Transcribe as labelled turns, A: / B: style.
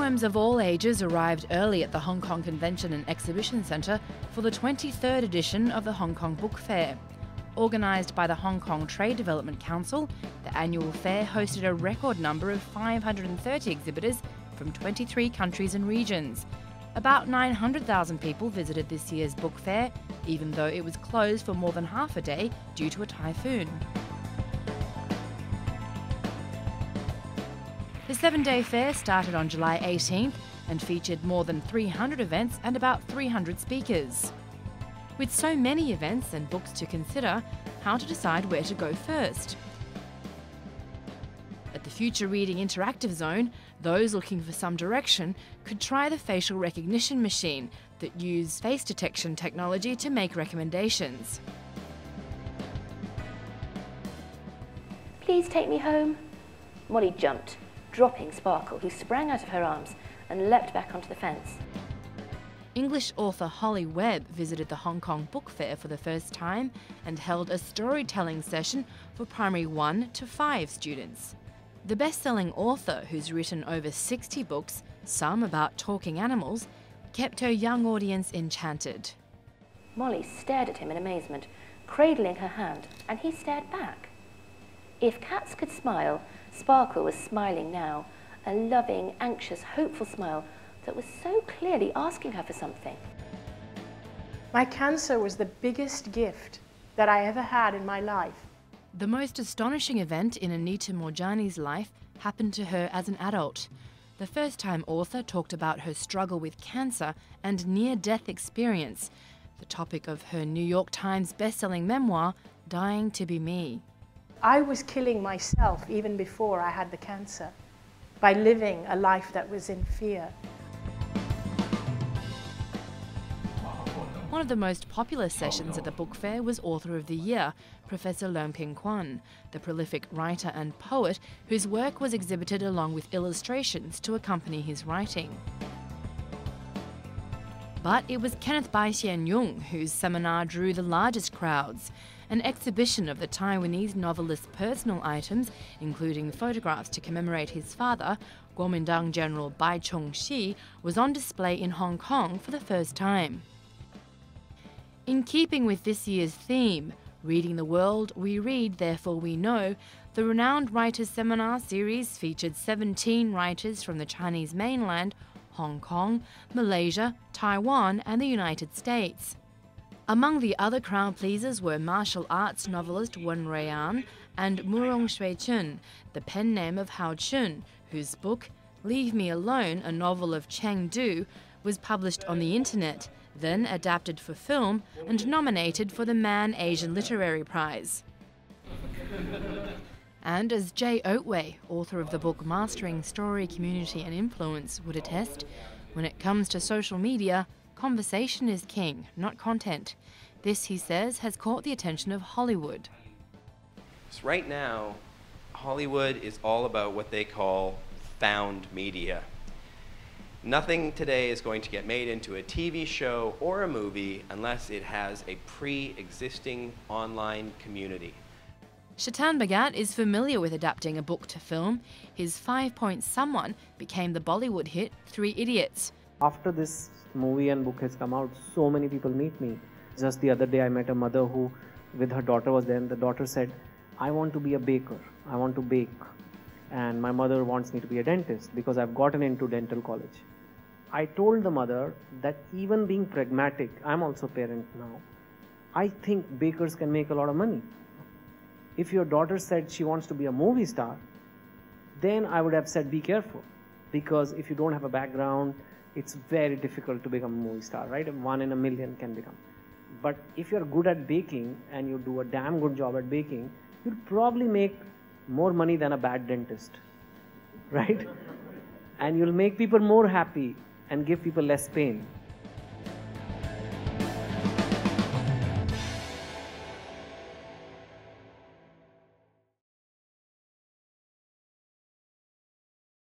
A: Bookworms of all ages arrived early at the Hong Kong Convention and Exhibition Centre for the 23rd edition of the Hong Kong Book Fair. Organised by the Hong Kong Trade Development Council, the annual fair hosted a record number of 530 exhibitors from 23 countries and regions. About 900,000 people visited this year's book fair, even though it was closed for more than half a day due to a typhoon. The 7-day fair started on July 18th and featured more than 300 events and about 300 speakers. With so many events and books to consider, how to decide where to go first? At the Future Reading Interactive Zone, those looking for some direction could try the facial recognition machine that uses face detection technology to make recommendations.
B: Please take me home. Molly jumped, dropping Sparkle, who sprang out of her arms and leapt back onto the fence.
A: English author Webb visited the Hong Kong Book Fair for the first time and held a storytelling session for primary 1 to 5 students. The best-selling author, who's written over 60 books, some about talking animals, kept her young audience enchanted.
B: Molly stared at him in amazement, cradling her hand, and he stared back. If cats could smile, Sparkle was smiling now, a loving, anxious, hopeful smile that was so clearly asking her for something.
C: My cancer was the biggest gift that I ever had in my life.
A: The most astonishing event in Anita Moorjani's life happened to her as an adult. The first-time author talked about her struggle with cancer and near-death experience, the topic of her New York Times best-selling memoir, Dying to Be Me.
C: I was killing myself even before I had the cancer by living a life that was in fear.
A: One of the most popular sessions at the book fair was Author of the Year, Professor Leung Ping-Kwan, the prolific writer and poet whose work was exhibited along with illustrations to accompany his writing. But it was Kenneth by Hsien-yung whose seminar drew the largest crowds. An exhibition of the Taiwanese novelist's personal items, including photographs to commemorate his father, Kuomintang General Bai Chong-shi, was on display in Hong Kong for the first time. In keeping with this year's theme, Reading the World, We Read, Therefore We Know, the renowned Writers' Seminar series featured 17 writers from the Chinese mainland, Hong Kong, Malaysia, Taiwan and the United States. Among the other crowd pleasers were martial arts novelist Wen Ruian and Murong Shui-chun, the pen name of Hao Chun, whose book, Leave Me Alone, a novel of Chengdu, was published on the internet, then adapted for film and nominated for the Man Asian Literary Prize. And as J. Oatway, author of the book Mastering Story, Community and Influence, would attest, when it comes to social media, conversation is king, not content. This, he says, has caught the attention of Hollywood.
D: So right now, Hollywood is all about what they call found media. Nothing today is going to get made into a TV show or a movie unless it has a pre-existing online community.
A: Chetan Bhagat is familiar with adapting a book to film. His 5-point Someone became the Bollywood hit 3 Idiots.
E: After this movie and book has come out, so many people meet me. Just the other day I met a mother who, with her daughter was there, and the daughter said, I want to be a baker, I want to bake. And my mother wants me to be a dentist because I've gotten into dental college. I told the mother that even being pragmatic, I'm also a parent now, I think bakers can make a lot of money. If your daughter said she wants to be a movie star, then I would have said be careful, because if you don't have a background, it's very difficult to become a movie star, right? 1 in a million can become. But if you're good at baking and you do a damn good job at baking, you'll probably make more money than a bad dentist, right? And you'll make people more happy and give people less pain.